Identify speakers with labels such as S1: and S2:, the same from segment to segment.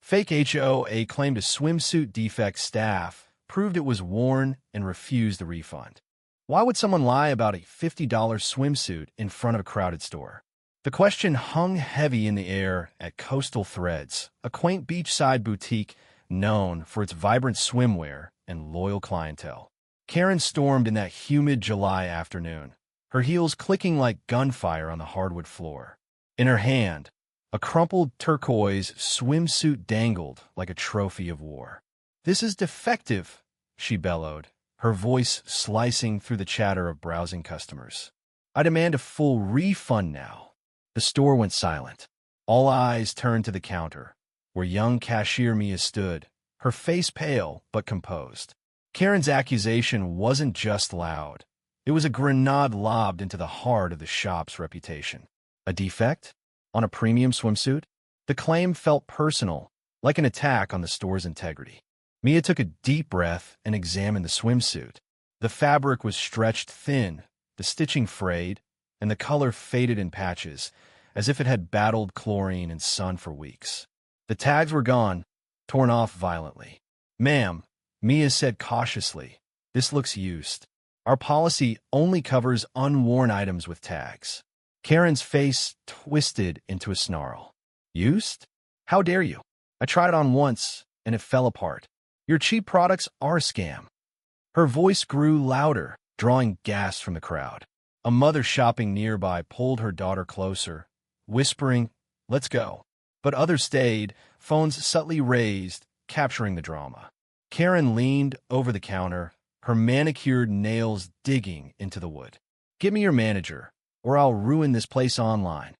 S1: Fake HOA claimed a Swimsuit Defect staff proved it was worn and refused the refund. Why would someone lie about a $50 swimsuit in front of a crowded store? The question hung heavy in the air at Coastal Threads, a quaint beachside boutique known for its vibrant swimwear and loyal clientele. Karen stormed in that humid July afternoon, her heels clicking like gunfire on the hardwood floor. In her hand, a crumpled turquoise swimsuit dangled like a trophy of war. "This is defective," she bellowed, her voice slicing through the chatter of browsing customers. "I demand a full refund now." The store went silent. All eyes turned to the counter, where young cashier Mia stood, her face pale but composed. Karen's accusation wasn't just loud. It was a grenade lobbed into the heart of the shop's reputation. A defect? On a premium swimsuit? The claim felt personal, like an attack on the store's integrity. Mia took a deep breath and examined the swimsuit. The fabric was stretched thin, the stitching frayed, and the color faded in patches, as if it had battled chlorine and sun for weeks. The tags were gone, torn off violently. "Ma'am," Mia said cautiously, "this looks used. Our policy only covers unworn items with tags." Karen's face twisted into a snarl. "Used? How dare you? I tried it on once, and it fell apart. Your cheap products are a scam." Her voice grew louder, drawing gasps from the crowd. A mother shopping nearby pulled her daughter closer, whispering, "Let's go." But others stayed, phones subtly raised, capturing the drama. Karen leaned over the counter, her manicured nails digging into the wood. "Get me your manager, or I'll ruin this place online."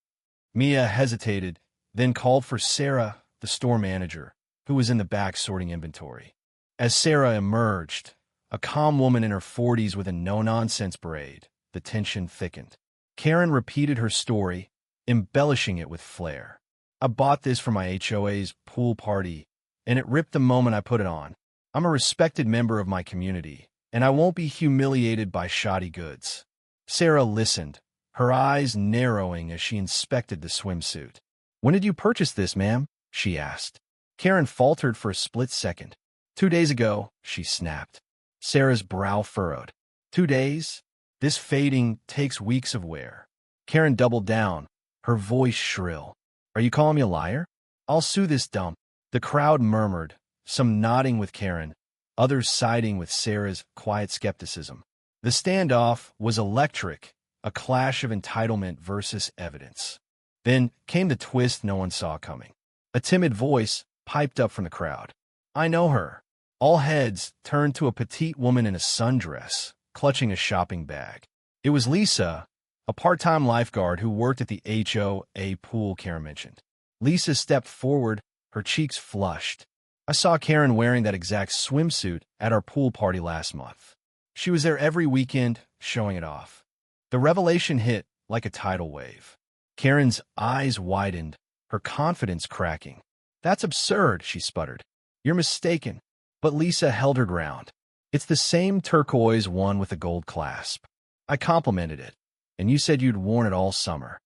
S1: Mia hesitated, then called for Sarah, the store manager, who was in the back sorting inventory. As Sarah emerged, a calm woman in her 40s with a no-nonsense braid, the tension thickened. Karen repeated her story, embellishing it with flair. "I bought this for my HOA's pool party, and it ripped the moment I put it on. I'm a respected member of my community, and I won't be humiliated by shoddy goods." Sarah listened, her eyes narrowing as she inspected the swimsuit. "When did you purchase this, ma'am?" she asked. Karen faltered for a split second. "2 days ago," she snapped. Sarah's brow furrowed. 2 days? This fading takes weeks of wear. Karen doubled down, her voice shrill. "Are you calling me a liar? I'll sue this dump." The crowd murmured, some nodding with Karen, others siding with Sarah's quiet skepticism. The standoff was electric, a clash of entitlement versus evidence. Then came the twist no one saw coming. A timid voice piped up from the crowd. "I know her." All heads turned to a petite woman in a sundress, clutching a shopping bag. It was Lisa, a part-time lifeguard who worked at the HOA pool Karen mentioned. Lisa stepped forward, her cheeks flushed. "I saw Karen wearing that exact swimsuit at our pool party last month. She was there every weekend, showing it off." The revelation hit like a tidal wave. Karen's eyes widened, her confidence cracking. "That's absurd," she sputtered. "You're mistaken." But Lisa held her ground. "It's the same turquoise one with a gold clasp. I complimented it, and you said you'd worn it all summer."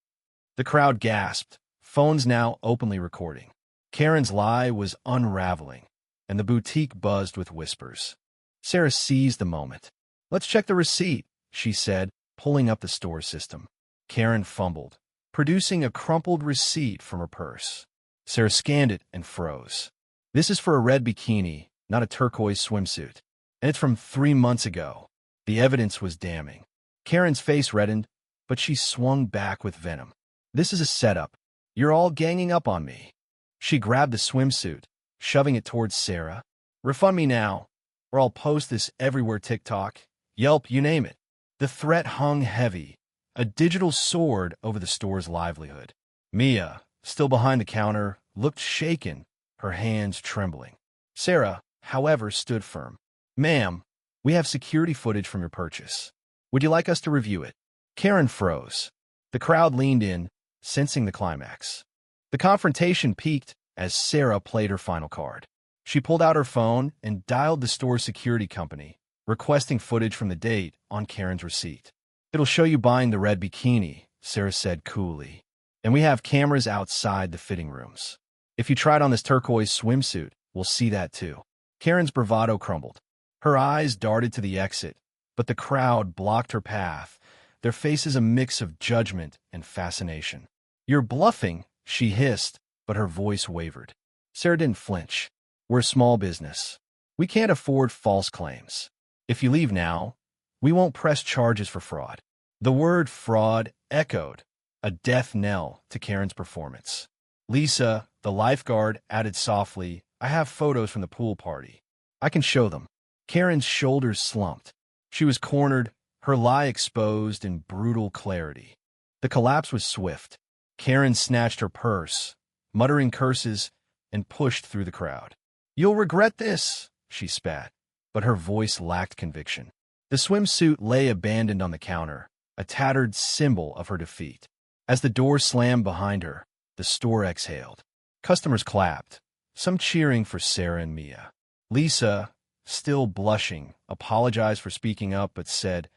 S1: The crowd gasped, phones now openly recording. Karen's lie was unraveling, and the boutique buzzed with whispers. Sarah seized the moment. "Let's check the receipt," she said, pulling up the store system. Karen fumbled, producing a crumpled receipt from her purse. Sarah scanned it and froze. "This is for a red bikini, not a turquoise swimsuit. And it's from 3 months ago." The evidence was damning. Karen's face reddened, but she swung back with venom. "This is a setup. You're all ganging up on me." She grabbed the swimsuit, shoving it towards Sarah. "Refund me now, or I'll post this everywhere, TikTok, Yelp, you name it." The threat hung heavy, a digital sword over the store's livelihood. Mia, still behind the counter, looked shaken, her hands trembling. Sarah, however, stood firm. "Ma'am, we have security footage from your purchase. Would you like us to review it?" Karen froze. The crowd leaned in, sensing the climax. The confrontation peaked as Sarah played her final card. She pulled out her phone and dialed the store's security company, requesting footage from the date on Karen's receipt. "It'll show you buying the red bikini," Sarah said coolly. "And we have cameras outside the fitting rooms." If you tried on this turquoise swimsuit, we'll see that too. Karen's bravado crumbled. Her eyes darted to the exit, but the crowd blocked her path, their faces a mix of judgment and fascination. You're bluffing, she hissed, but her voice wavered. Sarah didn't flinch. We're a small business. We can't afford false claims. If you leave now, we won't press charges for fraud. The word fraud echoed, a death knell to Karen's performance. Lisa, the lifeguard, added softly, I have photos from the pool party. I can show them. Karen's shoulders slumped. She was cornered, her lie exposed in brutal clarity. The collapse was swift. Karen snatched her purse, muttering curses, and pushed through the crowd. You'll regret this, she spat, but her voice lacked conviction. The swimsuit lay abandoned on the counter, a tattered symbol of her defeat. As the door slammed behind her, the store exhaled. Customers clapped, some cheering for Sarah and Mia. Lisa, still blushing, apologized for speaking up but said,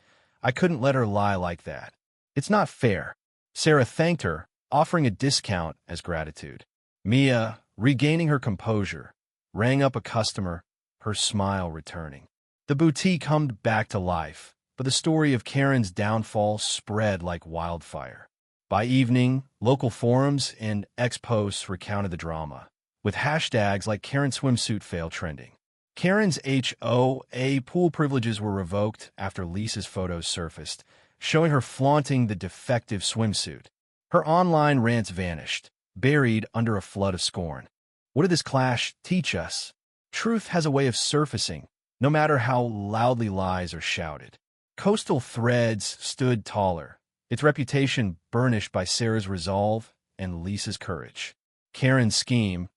S1: I couldn't let her lie like that. It's not fair. Sarah thanked her, offering a discount as gratitude. Mia, regaining her composure, rang up a customer, her smile returning. The boutique hummed back to life, but the story of Karen's downfall spread like wildfire. By evening, local forums and ex-posts recounted the drama, with hashtags like Karen swimsuit fail trending. Karen's HOA pool privileges were revoked after Lisa's photos surfaced, showing her flaunting the defective swimsuit. Her online rants vanished, buried under a flood of scorn. What did this clash teach us? Truth has a way of surfacing, no matter how loudly lies are shouted. Coastal Threads stood taller, its reputation burnished by Sarah's resolve and Lisa's courage. Karen's scheme,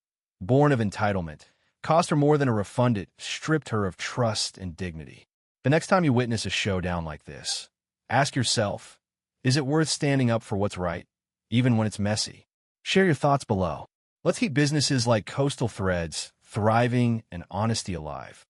S1: born of entitlement, cost her more than a refund. It stripped her of trust and dignity. The next time you witness a showdown like this, ask yourself, is it worth standing up for what's right, even when it's messy? Share your thoughts below. Let's keep businesses like Coastal Threads thriving and honesty alive.